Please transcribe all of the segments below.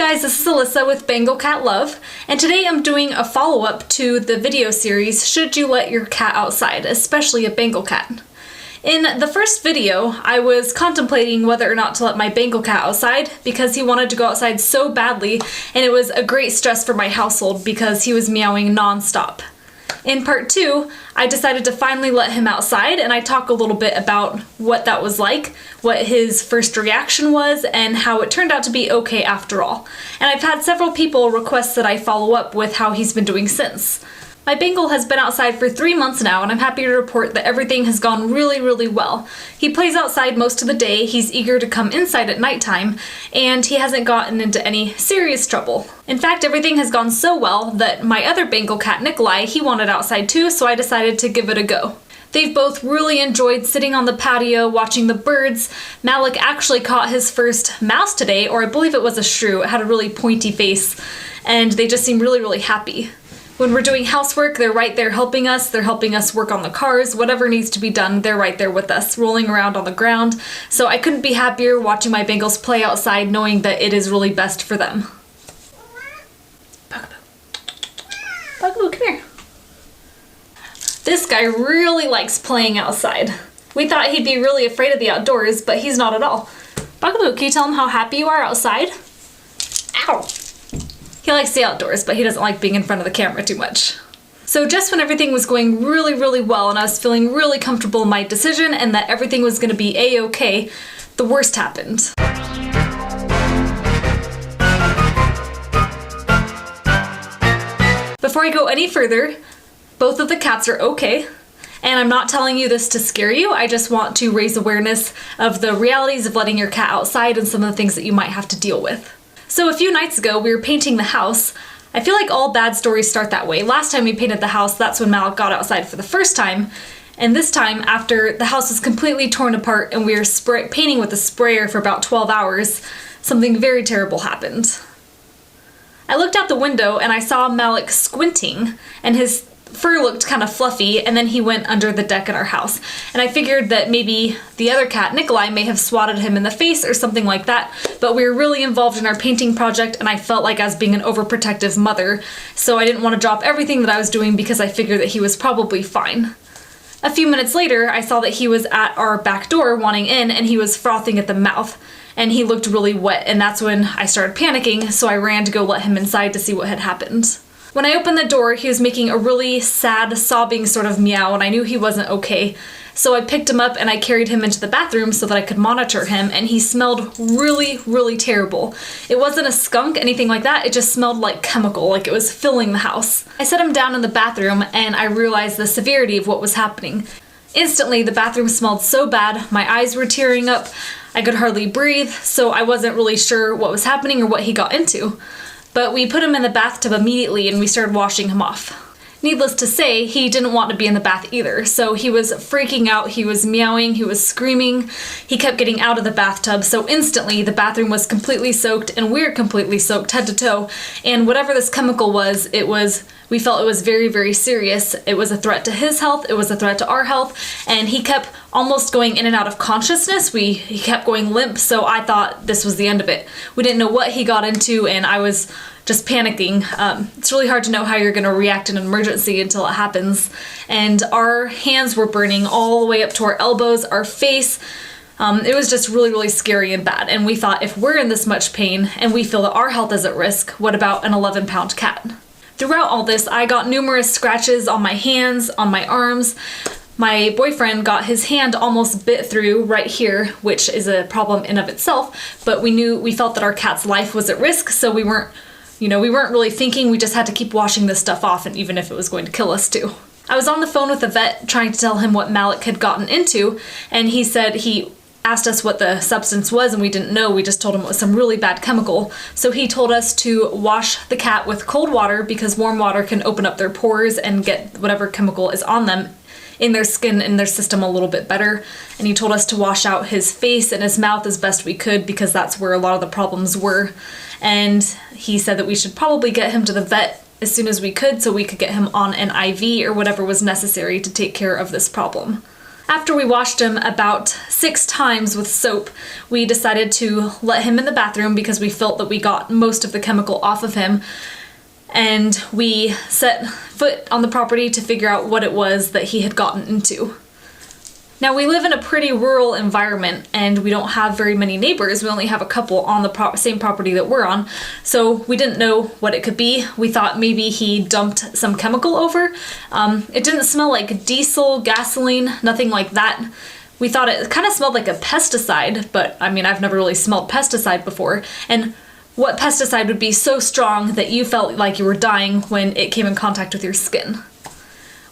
guys, this is Alyssa with Bengal Cat Love, and today I'm doing a follow-up to the video series, Should You Let Your Cat Outside, especially a Bengal cat. In the first video, I was contemplating whether or not to let my Bengal cat outside because he wanted to go outside so badly, and it was a great stress for my household because he was meowing non-stop. In part 2, I decided to finally let him outside, and I talk a little bit about what that was like, what his first reaction was, and how it turned out to be okay after all. And I've had several people request that I follow up with how he's been doing since. My Bengal has been outside for 3 months now, and I'm happy to report that everything has gone really well. He plays outside most of the day, he's eager to come inside at nighttime, and he hasn't gotten into any serious trouble. In fact, everything has gone so well that my other Bengal cat, Nikolai, he wanted outside too, so I decided to give it a go. They've both really enjoyed sitting on the patio, watching the birds. Malik actually caught his first mouse today, or I believe it was a shrew. It had a really pointy face, and they just seem really happy. When we're doing housework, they're right there helping us. They're helping us work on the cars. Whatever needs to be done, they're right there with us, rolling around on the ground. So I couldn't be happier watching my Bengals play outside, knowing that it is really best for them. Bugaboo. Bugaboo, come here. This guy really likes playing outside. We thought he'd be really afraid of the outdoors, but he's not at all. Bugaboo, can you tell him how happy you are outside? Ow! He likes the outdoors, but he doesn't like being in front of the camera too much. So just when everything was going really well and I was feeling really comfortable in my decision and that everything was going to be a-okay, the worst happened. Before I go any further, both of the cats are okay. And I'm not telling you this to scare you, I just want to raise awareness of the realities of letting your cat outside and some of the things that you might have to deal with. So a few nights ago, we were painting the house. I feel like all bad stories start that way. Last time we painted the house, that's when Malik got outside for the first time. And this time, after the house was completely torn apart and we were painting with a sprayer for about 12 hours, something very terrible happened. I looked out the window and I saw Malik squinting, and his fur looked kind of fluffy, and then he went under the deck in our house. And I figured that maybe the other cat, Nikolai, may have swatted him in the face or something like that, but we were really involved in our painting project and I felt like I was being an overprotective mother, so I didn't want to drop everything that I was doing because I figured that he was probably fine. A few minutes later, I saw that he was at our back door wanting in, and he was frothing at the mouth, and he looked really wet, and that's when I started panicking, so I ran to go let him inside to see what had happened. When I opened the door, he was making a really sad, sobbing sort of meow, and I knew he wasn't okay. So I picked him up and I carried him into the bathroom so that I could monitor him, and he smelled really terrible. It wasn't a skunk, anything like that, it just smelled like chemical, like it was filling the house. I set him down in the bathroom and I realized the severity of what was happening. Instantly, the bathroom smelled so bad, my eyes were tearing up, I could hardly breathe, so I wasn't really sure what was happening or what he got into. But we put him in the bathtub immediately and we started washing him off. Needless to say, he didn't want to be in the bath either, so he was freaking out, he was meowing, he was screaming, he kept getting out of the bathtub, so instantly the bathroom was completely soaked and we're completely soaked head to toe, and whatever this chemical was, we felt it was very serious. It was a threat to his health, it was a threat to our health, and he kept almost going in and out of consciousness. He kept going limp, so I thought this was the end of it. We didn't know what he got into, and I was just panicking. It's really hard to know how you're gonna react in an emergency until it happens. And our hands were burning all the way up to our elbows, our face. It was just really scary and bad. And we thought, if we're in this much pain and we feel that our health is at risk, what about an 11-pound cat? Throughout all this, I got numerous scratches on my hands, on my arms. My boyfriend got his hand almost bit through right here, which is a problem in of itself, but we felt that our cat's life was at risk, so we weren't really thinking, we just had to keep washing this stuff off, and even if it was going to kill us too. I was on the phone with the vet trying to tell him what Malik had gotten into, and he said he asked us what the substance was and we didn't know, we just told him it was some really bad chemical. So he told us to wash the cat with cold water because warm water can open up their pores and get whatever chemical is on them in their skin, in their system a little bit better. And he told us to wash out his face and his mouth as best we could because that's where a lot of the problems were. And he said that we should probably get him to the vet as soon as we could so we could get him on an IV or whatever was necessary to take care of this problem. After we washed him about 6 times with soap, we decided to let him in the bathroom because we felt that we got most of the chemical off of him. And we set foot on the property to figure out what it was that he had gotten into. Now, we live in a pretty rural environment and we don't have very many neighbors. We only have a couple on the same property that we're on, so we didn't know what it could be. We thought maybe he dumped some chemical over. It didn't smell like diesel, gasoline, nothing like that. We thought it kind of smelled like a pesticide, but I mean, I've never really smelled pesticide before. And what pesticide would be so strong that you felt like you were dying when it came in contact with your skin?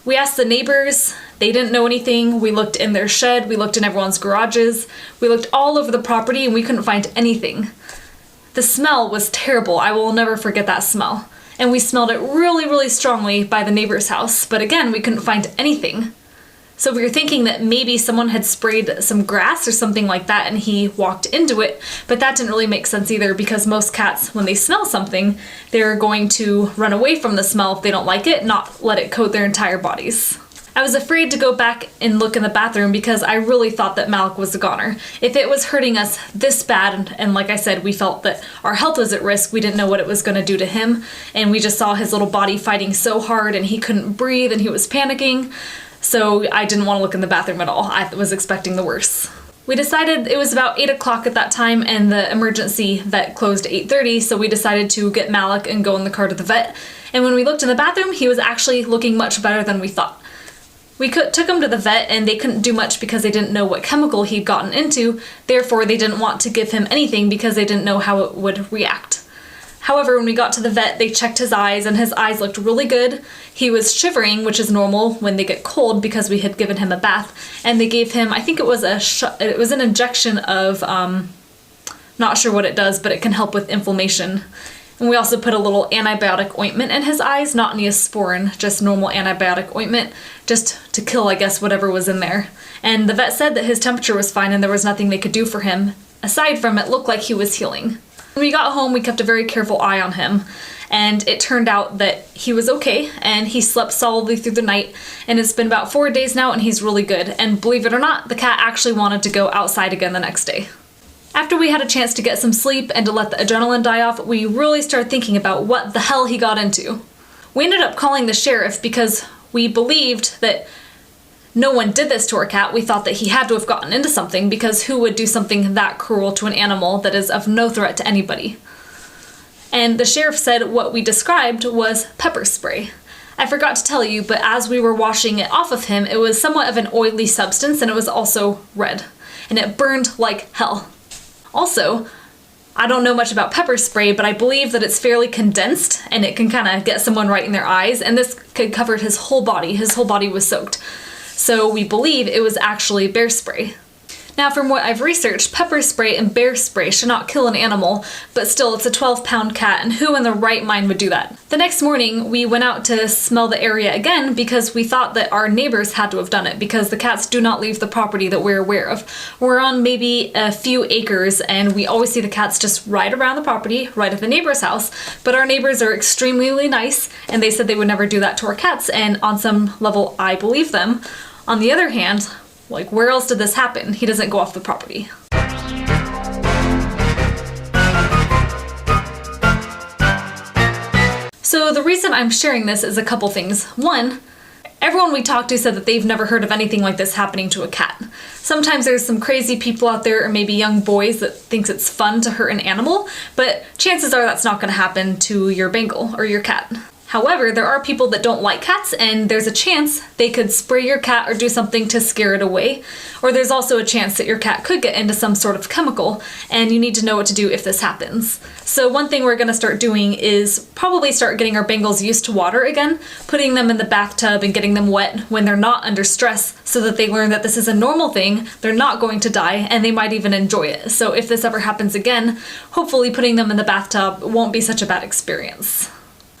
We asked the neighbors, they didn't know anything. We looked in their shed, we looked in everyone's garages, we looked all over the property and we couldn't find anything. The smell was terrible. I will never forget that smell. And we smelled it really, really strongly by the neighbor's house, but again, we couldn't find anything. So we were thinking that maybe someone had sprayed some grass or something like that and he walked into it, but that didn't really make sense either because most cats, when they smell something, they're going to run away from the smell if they don't like it, not let it coat their entire bodies. I was afraid to go back and look in the bathroom because I really thought that Malik was a goner. If it was hurting us this bad, and like I said, we felt that our health was at risk, we didn't know what it was going to do to him, and we just saw his little body fighting so hard and he couldn't breathe and he was panicking. So I didn't want to look in the bathroom at all. I was expecting the worst. We decided it was about 8 o'clock at that time and the emergency vet closed at 8:30, so we decided to get Malik and go in the car to the vet. And when we looked in the bathroom, he was actually looking much better than we thought. We took him to the vet and they couldn't do much because they didn't know what chemical he'd gotten into, therefore they didn't want to give him anything because they didn't know how it would react. However, when we got to the vet, they checked his eyes and his eyes looked really good. He was shivering, which is normal when they get cold because we had given him a bath. And they gave him, I think it was an injection of, not sure what it does, but it can help with inflammation. And we also put a little antibiotic ointment in his eyes, not Neosporin, just normal antibiotic ointment, just to kill, I guess, whatever was in there. And the vet said that his temperature was fine and there was nothing they could do for him. Aside from it looked like he was healing. When we got home, we kept a very careful eye on him, and it turned out that he was okay, and he slept solidly through the night, and it's been about 4 days now, and he's really good. And believe it or not, the cat actually wanted to go outside again the next day. After we had a chance to get some sleep and to let the adrenaline die off, we really started thinking about what the hell he got into. We ended up calling the sheriff because we believed that no one did this to our cat. We thought that he had to have gotten into something because who would do something that cruel to an animal that is of no threat to anybody? And the sheriff said what we described was pepper spray. I forgot to tell you, but as we were washing it off of him, it was somewhat of an oily substance and it was also red. And it burned like hell. Also, I don't know much about pepper spray, but I believe that it's fairly condensed and it can kind of get someone right in their eyes, and this could cover his whole body. His whole body was soaked. So we believe it was actually bear spray. Now, from what I've researched, pepper spray and bear spray should not kill an animal, but still, it's a 12-pound cat, and who in their right mind would do that? The next morning, we went out to smell the area again because we thought that our neighbors had to have done it because the cats do not leave the property that we're aware of. We're on maybe a few acres, and we always see the cats just right around the property, right at the neighbor's house, but our neighbors are extremely nice, and they said they would never do that to our cats, and on some level, I believe them. On the other hand, like, where else did this happen? He doesn't go off the property. So the reason I'm sharing this is a couple things. One, everyone we talked to said that they've never heard of anything like this happening to a cat. Sometimes there's some crazy people out there, or maybe young boys, that thinks it's fun to hurt an animal, but chances are that's not going to happen to your Bengal or your cat. However, there are people that don't like cats, and there's a chance they could spray your cat or do something to scare it away. Or there's also a chance that your cat could get into some sort of chemical, and you need to know what to do if this happens. So one thing we're going to start doing is probably start getting our Bengals used to water again, putting them in the bathtub and getting them wet when they're not under stress so that they learn that this is a normal thing, they're not going to die, and they might even enjoy it. So if this ever happens again, hopefully putting them in the bathtub won't be such a bad experience.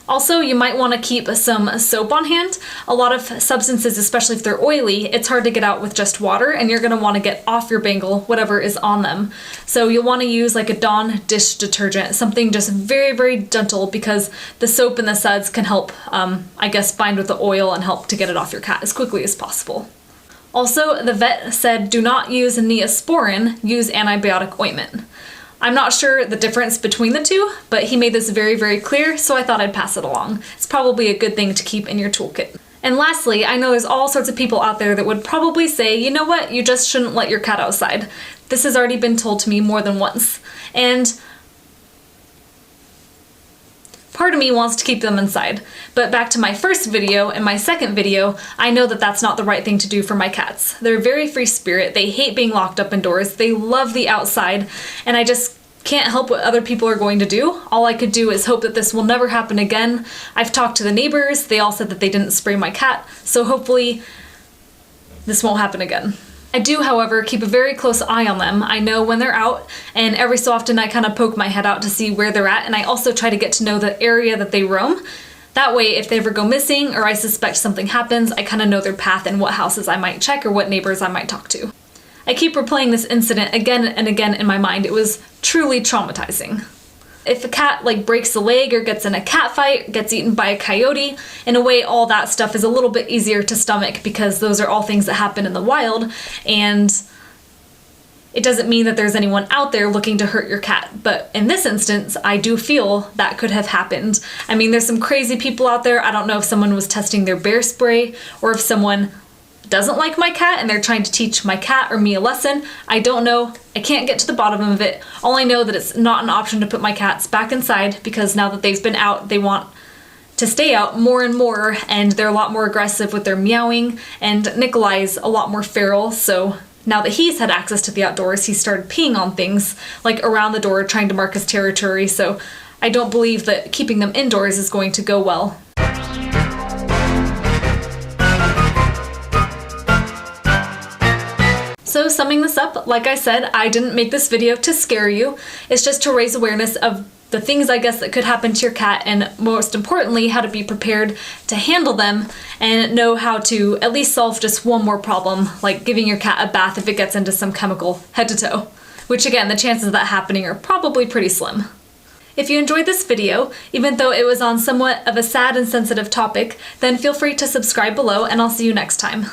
Also, you might want to keep some soap on hand. A lot of substances, especially if they're oily, it's hard to get out with just water, and you're going to want to get off your Bengal whatever is on them. So you'll want to use like a Dawn dish detergent, something just very gentle, because the soap and the suds can help, I guess, bind with the oil and help to get it off your cat as quickly as possible. Also, the vet said do not use Neosporin, use antibiotic ointment. I'm not sure the difference between the two, but he made this very, very clear, so I thought I'd pass it along. It's probably a good thing to keep in your toolkit. And lastly, I know there's all sorts of people out there that would probably say, you know what, you just shouldn't let your cat outside. This has already been told to me more than once. And part of me wants to keep them inside. But back to my first video and my second video, I know that that's not the right thing to do for my cats. They're very free spirit, they hate being locked up indoors, they love the outside, and I just can't help what other people are going to do. All I could do is hope that this will never happen again. I've talked to the neighbors, they all said that they didn't spray my cat, so hopefully this won't happen again. I do, however, keep a very close eye on them. I know when they're out, and every so often I kind of poke my head out to see where they're at, and I also try to get to know the area that they roam. That way, if they ever go missing or I suspect something happens, I kind of know their path and what houses I might check or what neighbors I might talk to. I keep replaying this incident again and again in my mind. It was truly traumatizing. If a cat breaks a leg or gets in a cat fight, gets eaten by a coyote, in a way all that stuff is a little bit easier to stomach because those are all things that happen in the wild, and it doesn't mean that there's anyone out there looking to hurt your cat. But in this instance, I do feel that could have happened. I mean, there's some crazy people out there. I don't know if someone was testing their bear spray or if someone doesn't like my cat and they're trying to teach my cat or me a lesson. I don't know. I can't get to the bottom of it. All I know that it's not an option to put my cats back inside because now that they've been out, they want to stay out more and more, and they're a lot more aggressive with their meowing, and Nikolai's a lot more feral, so now that he's had access to the outdoors, he started peeing on things around the door trying to mark his territory, so I don't believe that keeping them indoors is going to go well. So summing this up, like I said, I didn't make this video to scare you. It's just to raise awareness of the things I guess that could happen to your cat, and most importantly, how to be prepared to handle them and know how to at least solve just one more problem, like giving your cat a bath if it gets into some chemical head to toe. Which again, the chances of that happening are probably pretty slim. If you enjoyed this video, even though it was on somewhat of a sad and sensitive topic, then feel free to subscribe below and I'll see you next time.